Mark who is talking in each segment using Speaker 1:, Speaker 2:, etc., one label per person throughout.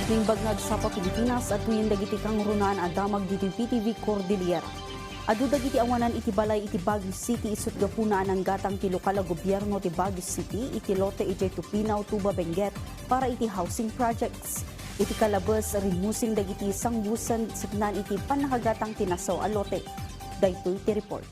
Speaker 1: Ning bagnag sa Pilipinas at tuwing dagiti kang runan adamag diti PTV Cordillera. Adu dagiti awanan iti balay iti Baguio City isut gapuna ang gatang ti lokal a gobyerno ti Baguio City iti lote iti Tupinaw Tuba Benguet para iti housing projects. Iti kalabas rimusing dagiti sangbusan signan iti panakagatang tinasaw a lote. Daytoy ti report.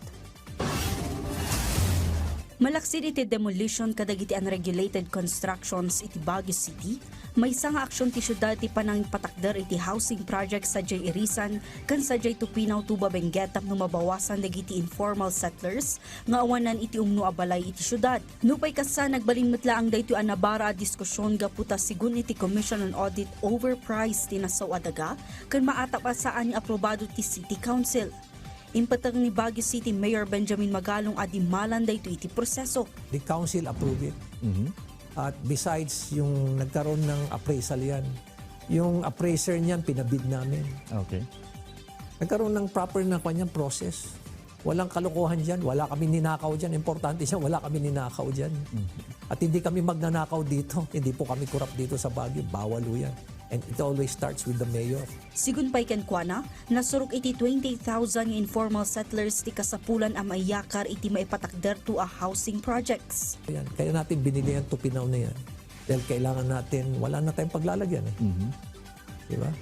Speaker 1: Malaksid iti demolition kadagiti unregulated constructions iti Baguio City, may nga aksyon ti syudad ti panang patakder iti housing project sa Jay Irisan kan sa Jay Tupinaw Tuba Benguet tapno mabawasan dagiti informal settlers nga awanan iti umno a balay iti syudad. Nupay kasa nagbalinmetla ang daytoy a nabara a diskusyon gaputa sigun iti Commission on Audit overpriced ti nasaw adaga kan maatap asaan ni aprobado ti City Council. Impatang ni Baguio City Mayor Benjamin Magalong adimalan dayto iti proseso.
Speaker 2: The council approved it. At besides, yung nagkaroon ng appraisal yan, yung appraiser niyan pinabid namin.
Speaker 3: Okay.
Speaker 2: Nagkaroon ng proper na kanyang process. Walang kalokohan dyan, wala kami ninakaw dyan. Importante siya, wala kami ninakaw dyan. At hindi kami magnanakaw dito. Hindi po kami kurap dito sa Baguio. Bawal ho yan. And it always starts with the mayor.
Speaker 1: Sigun pay kenkwana, nasurok iti 20,000 informal settlers ti kasapulan a maiyakar iti maipatakder to a housing projects.
Speaker 2: Yan. Kaya natin binili ang Tupinaw na yan. Dahil kailangan natin, wala na tayong paglalagyan. Di ba?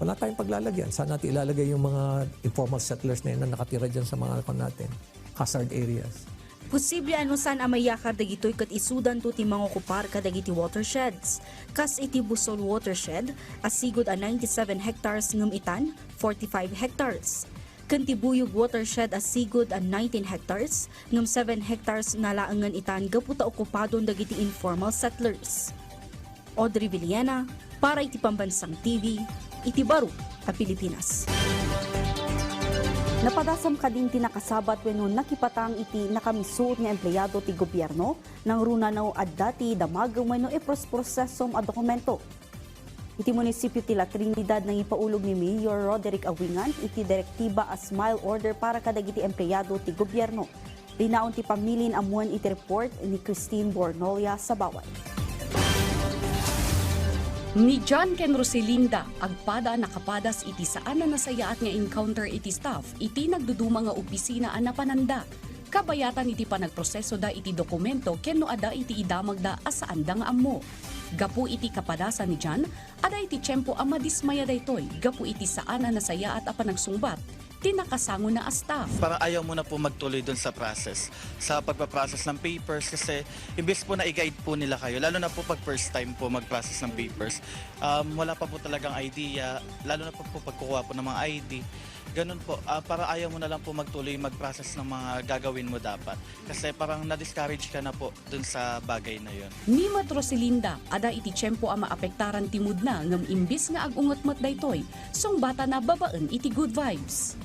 Speaker 2: Wala tayong paglalagyan. Saan natin ilalagay yung mga informal settlers na yan na nakatira dyan sa mga natin, hazard areas.
Speaker 1: Posible anusan ang mayakar dagitoy kat isudan to ti mga kupar kadagiti watersheds. Kas iti Busol watershed, asigod a 97 hectares ngem itan, 45 hectares. Kantibuyog watershed asigod a 19 hectares, ngem 7 hectares nalaangan itan gaputa okupadon dagiti informal settlers. Audrey Villena, para iti Pambansang TV, iti Baro, a Pilipinas. Napadasam kadin ti nakasabat wenno nakipatang iti nakamisuot nga empleyado ti gobyerno nang runanaw adda ti damag wenno prosesom a dokumento. Iti munisipyo ti La Trinidad nang ipaulog ni Mayor Roderick Awingan iti direktiba a smile order para kadagiti empleyado ti gobyerno. Rinaon ti pamilin amuan iti report ni Christine Bornolia sa Bawal.
Speaker 4: Ni John Ken Roselinda, agpada nakapadas iti saan na nasayaat nga encounter iti staff, iti nagduduma nga opisina a napananda. Kabayatan iti panagproseso da iti dokumento ken no ada iti idamag da asaan da nga ammo. Gapu iti kapadasan ni John, ada iti tiyempo a madismaya daytoy, gapu iti saan na nasayaat a panagsungbat. Tinakasango na a staff.
Speaker 5: Parang ayaw mo na po magtuloy dun sa process, sa pagpaprocess ng papers kasi imbes po na i-guide po nila kayo, lalo na po pag first time po mag-process ng papers, wala pa po talagang idea, lalo na po pagkukuha po ng mga ID. Ganun po, para ayaw mo na lang po magtuloy mag-process ng mga gagawin mo dapat. Kasi parang na-discourage ka na po dun sa bagay na yun.
Speaker 4: Ni Roselinda, ada iti tiyempo a maapektaran timud na ngam imbis nga agungot-mat daytoy, song bata na babaan iti good vibes.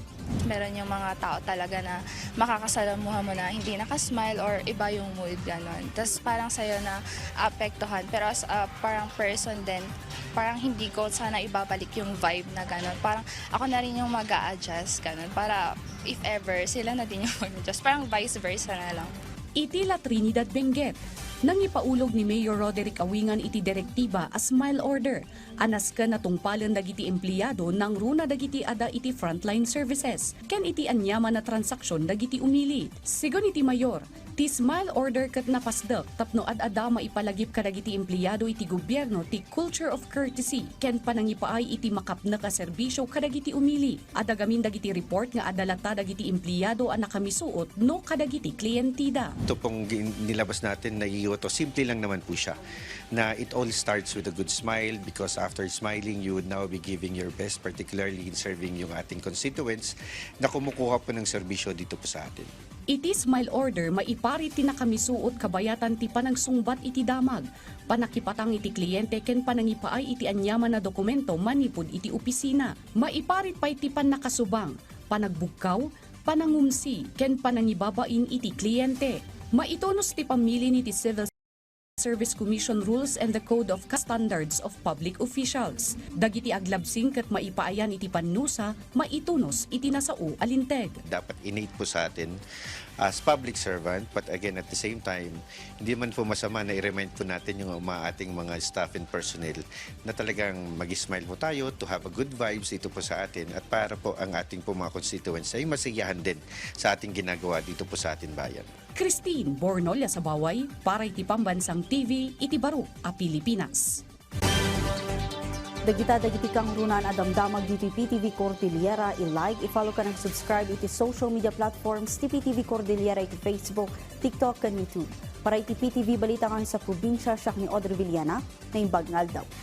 Speaker 6: Meron yung mga tao talaga na makakasalamuha mo na hindi nakasmile or iba yung mood, gano'n. Tapos parang sa'yo na apektuhan. Pero as a parang person din, parang hindi ko sana ibabalik yung vibe na gano'n. Parang ako na rin yung mag-a-adjust, gano'n. Para if ever, sila na din yung mag-adjust. Parang vice versa na lang.
Speaker 4: Iti La Trinidad Benguet. Nang ipaulog ni Mayor Roderick Awingan iti direktiba a smile order, anas ka natungpalan dagiti empleyado nang runa dagiti ada iti frontline services, ken iti anyaman na transaksyon dagiti umili. Sigon iti Mayor, ti smile order ket napasdak tapno ad-ada maipalagip kadagiti empleyado iti gobyerno ti culture of courtesy, ken panangipaay iti makapna ka serbisyo kadagiti umili. Adagamin dagiti report nga adalata dagiti empleyado a nakamisuot no kadagiti kliyentida.
Speaker 7: Ito pong nilabas natin na to simple lang naman po siya na it all starts with a good smile because after smiling you would now be giving your best, particularly in serving yung ating constituents na kumukuha po ng serbisyo dito po sa atin.
Speaker 4: Iti smile order maipari ti nakamisuot kabayatan ti panagsungbat iti damag, panakipatang iti kliyente ken panangipaay iti anyaman na dokumento manipud iti opisina, maiparit pa iti nakasubang, panagbugkaw, panangumsi ken panangibabain iti kliyente. Maitonos ti pamili ni ti Civil Service Commission Rules and the Code of Standards of Public Officials. Dagiti aglabsing ket maipaayan iti pannusa, maitonos iti nasao alinteg.
Speaker 7: Dapat innate po sa atin as public servant. But again, at the same time, hindi man po masama na i-remind po natin yung ating mga staff and personnel na talagang mag-smile po tayo to have a good vibes dito po sa atin at para po ang ating po mga constituents ay masiyahan din sa ating ginagawa dito po sa ating bayan.
Speaker 4: Christine Bornolia sa Baway, para iti Pambansang TV, iti Baro, a Pilipinas.
Speaker 1: Dagiti kang runan adamdamag di PPTV Cordillera, i-like, i-follow ka ng subscribe iti social media platforms ti PPTV Cordillera iti Facebook, TikTok, kan YouTube. Para iti PTV balita kan sa probinsya siya ni Audrey Villana na imbag ngaldaw.